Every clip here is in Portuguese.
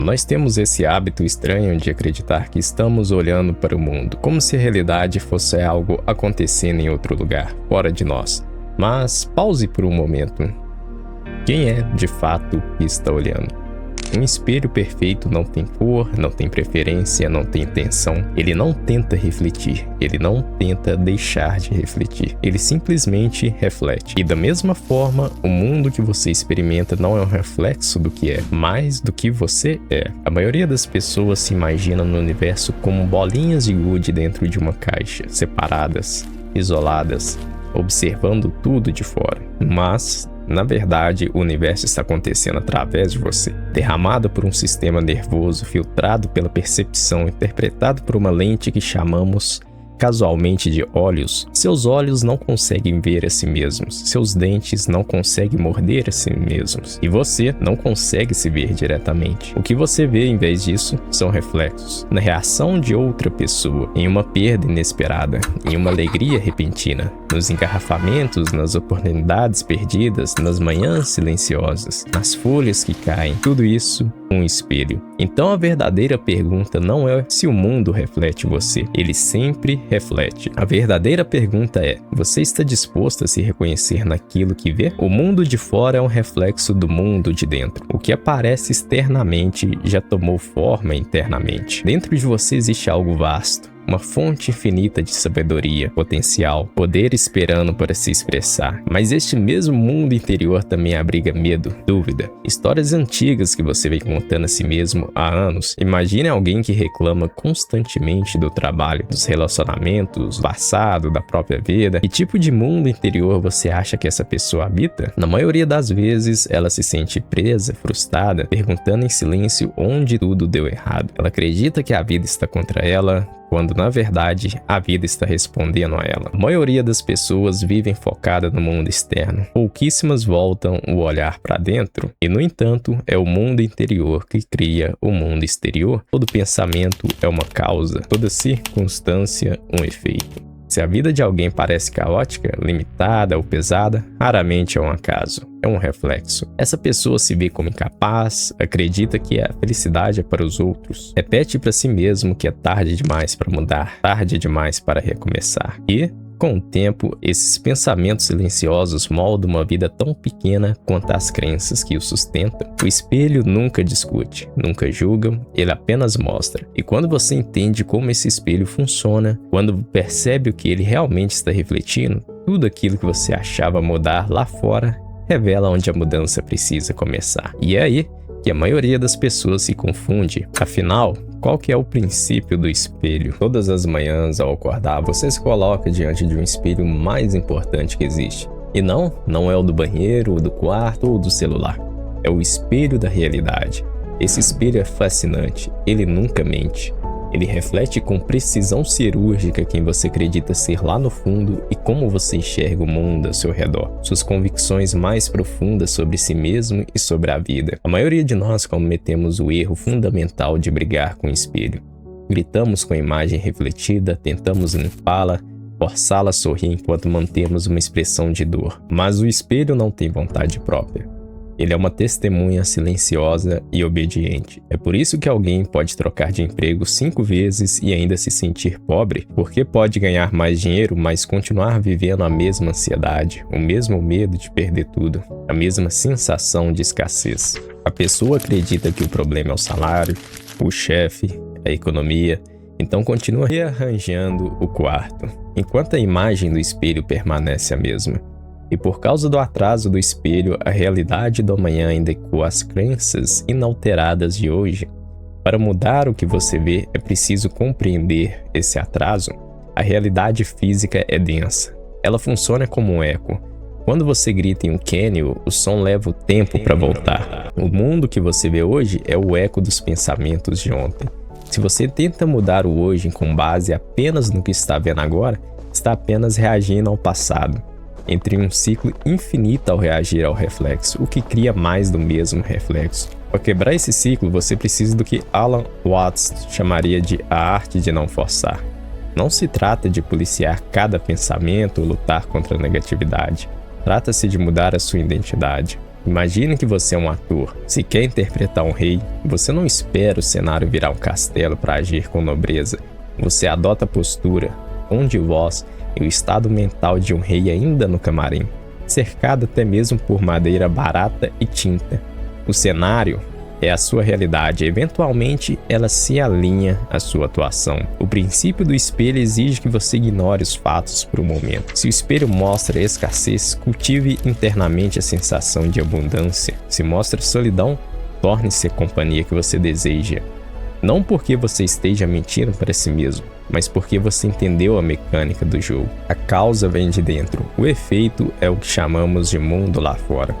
Nós temos esse hábito estranho de acreditar que estamos olhando para o mundo, como se a realidade fosse algo acontecendo em outro lugar, fora de nós. Mas pause por um momento. Quem é, de fato, que está olhando? Um espelho perfeito não tem cor, não tem preferência, não tem intenção. Ele não tenta refletir, ele não tenta deixar de refletir. Ele simplesmente reflete. E da mesma forma, o mundo que você experimenta não é um reflexo do que é, mas do que você é. A maioria das pessoas se imagina no universo como bolinhas de gude dentro de uma caixa, separadas, isoladas, observando tudo de fora. Mas na verdade, o universo está acontecendo através de você, derramado por um sistema nervoso, filtrado pela percepção, interpretado por uma lente que chamamos casualmente de olhos. Seus olhos não conseguem ver a si mesmos, seus dentes não conseguem morder a si mesmos, e você não consegue se ver diretamente. O que você vê em vez disso são reflexos, na reação de outra pessoa, em uma perda inesperada, em uma alegria repentina, nos engarrafamentos, nas oportunidades perdidas, nas manhãs silenciosas, nas folhas que caem, tudo isso um espelho. Então a verdadeira pergunta não é se o mundo reflete você, ele sempre reflete. A verdadeira pergunta é: você está disposto a se reconhecer naquilo que vê? O mundo de fora é um reflexo do mundo de dentro. O que aparece externamente já tomou forma internamente. Dentro de você existe algo vasto, uma fonte infinita de sabedoria, potencial, poder esperando para se expressar. Mas este mesmo mundo interior também abriga medo, dúvida, histórias antigas que você vem contando a si mesmo há anos. Imagine alguém que reclama constantemente do trabalho, dos relacionamentos, do passado, da própria vida. Que tipo de mundo interior você acha que essa pessoa habita? Na maioria das vezes, ela se sente presa, frustrada, perguntando em silêncio onde tudo deu errado. Ela acredita que a vida está contra ela, quando na verdade a vida está respondendo a ela. A maioria das pessoas vivem focada no mundo externo. Pouquíssimas voltam o olhar para dentro. E no entanto, é o mundo interior que cria o mundo exterior. Todo pensamento é uma causa, toda circunstância um efeito. Se a vida de alguém parece caótica, limitada ou pesada, raramente é um acaso, é um reflexo. Essa pessoa se vê como incapaz, acredita que a felicidade é para os outros, repete para si mesmo que é tarde demais para mudar, tarde demais para recomeçar. E, com o tempo, esses pensamentos silenciosos moldam uma vida tão pequena quanto as crenças que o sustentam. O espelho nunca discute, nunca julga, ele apenas mostra. E quando você entende como esse espelho funciona, quando percebe o que ele realmente está refletindo, tudo aquilo que você achava mudar lá fora, revela onde a mudança precisa começar. E é aí que a maioria das pessoas se confunde. Afinal, qual que é o princípio do espelho? Todas as manhãs ao acordar, você se coloca diante de um espelho mais importante que existe. E não é o do banheiro, ou do quarto ou do celular. É o espelho da realidade. Esse espelho é fascinante, ele nunca mente. Ele reflete com precisão cirúrgica quem você acredita ser lá no fundo e como você enxerga o mundo ao seu redor, suas convicções mais profundas sobre si mesmo e sobre a vida. A maioria de nós cometemos o erro fundamental de brigar com o espelho. Gritamos com a imagem refletida, tentamos limpá-la, forçá-la a sorrir enquanto mantemos uma expressão de dor. Mas o espelho não tem vontade própria. Ele é uma testemunha silenciosa e obediente. É por isso que alguém pode trocar de emprego 5 vezes e ainda se sentir pobre, porque pode ganhar mais dinheiro, mas continuar vivendo a mesma ansiedade, o mesmo medo de perder tudo, a mesma sensação de escassez. A pessoa acredita que o problema é o salário, o chefe, a economia, então continua rearranjando o quarto, enquanto a imagem do espelho permanece a mesma. E por causa do atraso do espelho, a realidade do amanhã ainda ecoa as crenças inalteradas de hoje. Para mudar o que você vê, é preciso compreender esse atraso. A realidade física é densa. Ela funciona como um eco. Quando você grita em um cânion, o som leva o tempo para voltar. O mundo que você vê hoje é o eco dos pensamentos de ontem. Se você tenta mudar o hoje com base apenas no que está vendo agora, está apenas reagindo ao passado. Entre um ciclo infinito ao reagir ao reflexo, o que cria mais do mesmo reflexo. Para quebrar esse ciclo, você precisa do que Alan Watts chamaria de a arte de não forçar. Não se trata de policiar cada pensamento ou lutar contra a negatividade. Trata-se de mudar a sua identidade. Imagine que você é um ator. Se quer interpretar um rei, você não espera o cenário virar um castelo para agir com nobreza. Você adota a postura, tom de voz e o estado mental de um rei ainda no camarim, cercado até mesmo por madeira barata e tinta. O cenário é a sua realidade, eventualmente ela se alinha à sua atuação. O princípio do espelho exige que você ignore os fatos por um momento. Se o espelho mostra escassez, cultive internamente a sensação de abundância. Se mostra solidão, torne-se a companhia que você deseja. Não porque você esteja mentindo para si mesmo, mas porque você entendeu a mecânica do jogo. A causa vem de dentro, o efeito é o que chamamos de mundo lá fora.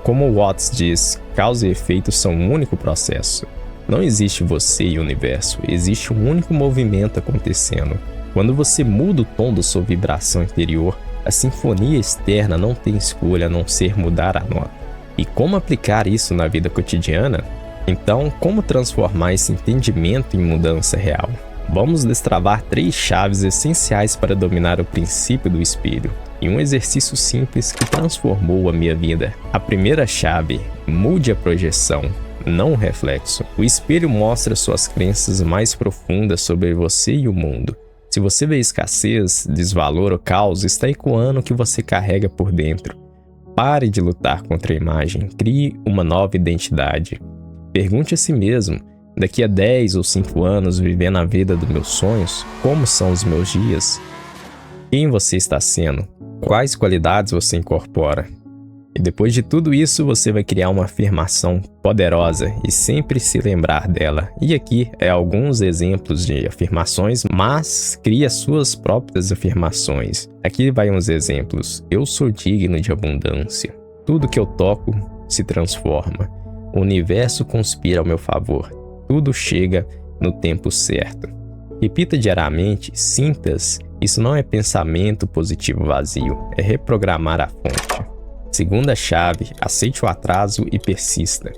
Como Watts diz, causa e efeito são um único processo. Não existe você e o universo, existe um único movimento acontecendo. Quando você muda o tom da sua vibração interior, a sinfonia externa não tem escolha a não ser mudar a nota. E como aplicar isso na vida cotidiana? Então, como transformar esse entendimento em mudança real? Vamos destravar 3 chaves essenciais para dominar o princípio do espelho, e um exercício simples que transformou a minha vida. A primeira chave: mude a projeção, não o reflexo. O espelho mostra suas crenças mais profundas sobre você e o mundo. Se você vê escassez, desvalor ou caos, está ecoando o que você carrega por dentro. Pare de lutar contra a imagem, crie uma nova identidade. Pergunte a si mesmo: daqui a 10 ou 5 anos, vivendo a vida dos meus sonhos, como são os meus dias? Quem você está sendo? Quais qualidades você incorpora? E depois de tudo isso, você vai criar uma afirmação poderosa e sempre se lembrar dela. E aqui é alguns exemplos de afirmações, mas crie as suas próprias afirmações. Aqui vai uns exemplos. Eu sou digno de abundância. Tudo que eu toco se transforma. O universo conspira ao meu favor. Tudo chega no tempo certo. Repita diariamente, sintas. Isso não é pensamento positivo vazio, é reprogramar a fonte. Segunda chave, aceite o atraso e persista.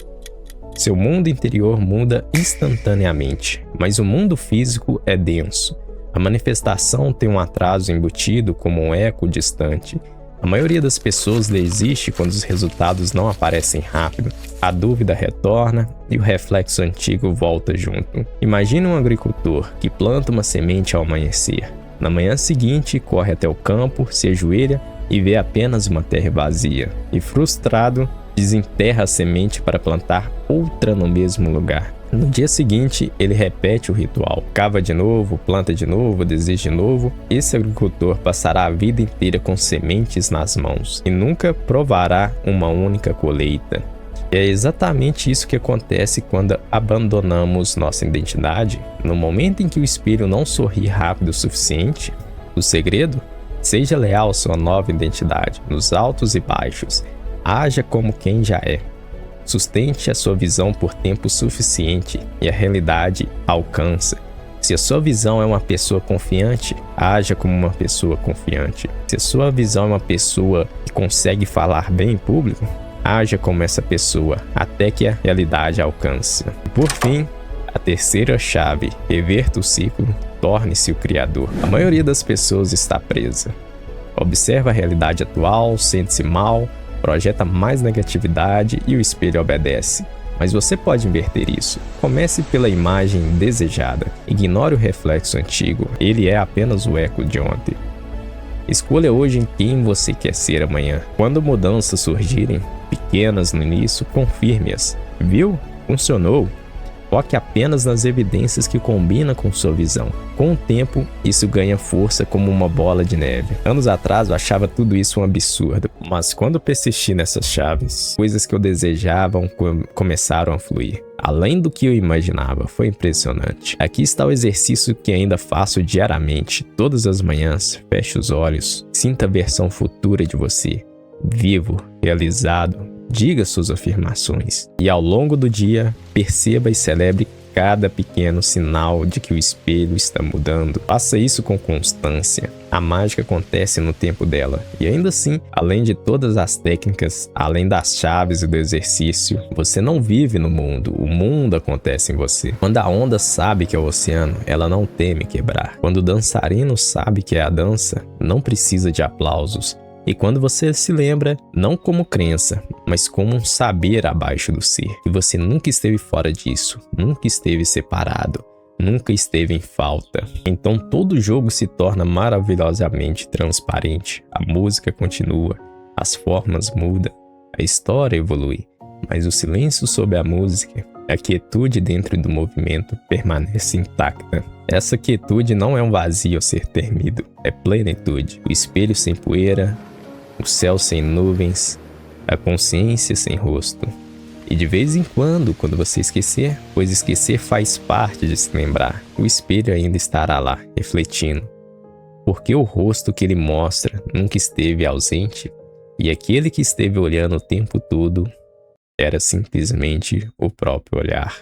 Seu mundo interior muda instantaneamente, mas o mundo físico é denso. A manifestação tem um atraso embutido como um eco distante. A maioria das pessoas desiste quando os resultados não aparecem rápido. A dúvida retorna e o reflexo antigo volta junto. Imagine um agricultor que planta uma semente ao amanhecer. Na manhã seguinte, corre até o campo, se ajoelha e vê apenas uma terra vazia. E frustrado, desenterra a semente para plantar outra no mesmo lugar. No dia seguinte, ele repete o ritual. Cava de novo, planta de novo, deseja de novo. Esse agricultor passará a vida inteira com sementes nas mãos e nunca provará uma única colheita. É exatamente isso que acontece quando abandonamos nossa identidade. No momento em que o espelho não sorri rápido o suficiente, o segredo? Seja leal à sua nova identidade, nos altos e baixos. Haja como quem já é. Sustente a sua visão por tempo suficiente e a realidade alcança. Se a sua visão é uma pessoa confiante, haja como uma pessoa confiante. Se a sua visão é uma pessoa que consegue falar bem em público, haja como essa pessoa até que a realidade alcance. Por fim, a terceira chave: reverta o ciclo, torne-se o criador. A maioria das pessoas está presa. Observa a realidade atual, sente-se mal, projeta mais negatividade e o espelho obedece. Mas você pode inverter isso. Comece pela imagem desejada. Ignore o reflexo antigo, ele é apenas o eco de ontem. Escolha hoje em quem você quer ser amanhã. Quando mudanças surgirem, pequenas no início, confirme-as. Viu? Funcionou. Foque apenas nas evidências que combinam com sua visão. Com o tempo, isso ganha força como uma bola de neve. Anos atrás, eu achava tudo isso um absurdo, mas quando persisti nessas chaves, coisas que eu desejava começaram a fluir. Além do que eu imaginava, foi impressionante. Aqui está o exercício que ainda faço diariamente. Todas as manhãs, feche os olhos, sinta a versão futura de você. Vivo, realizado. Diga suas afirmações e ao longo do dia, perceba e celebre cada pequeno sinal de que o espelho está mudando. Faça isso com constância. A mágica acontece no tempo dela. E ainda assim, além de todas as técnicas, além das chaves e do exercício, você não vive no mundo, o mundo acontece em você. Quando a onda sabe que é o oceano, ela não teme quebrar. Quando o dançarino sabe que é a dança, não precisa de aplausos. E quando você se lembra, não como crença, mas como um saber abaixo do ser, que você nunca esteve fora disso, nunca esteve separado, nunca esteve em falta. Então todo jogo se torna maravilhosamente transparente. A música continua, as formas mudam, a história evolui, mas o silêncio sob a música, a quietude dentro do movimento permanece intacta. Essa quietude não é um vazio a ser temido, é plenitude. O espelho sem poeira, o céu sem nuvens, a consciência sem rosto. E de vez em quando você esquecer, pois esquecer faz parte de se lembrar, o espelho ainda estará lá, refletindo. Porque o rosto que ele mostra nunca esteve ausente, e aquele que esteve olhando o tempo todo era simplesmente o próprio olhar.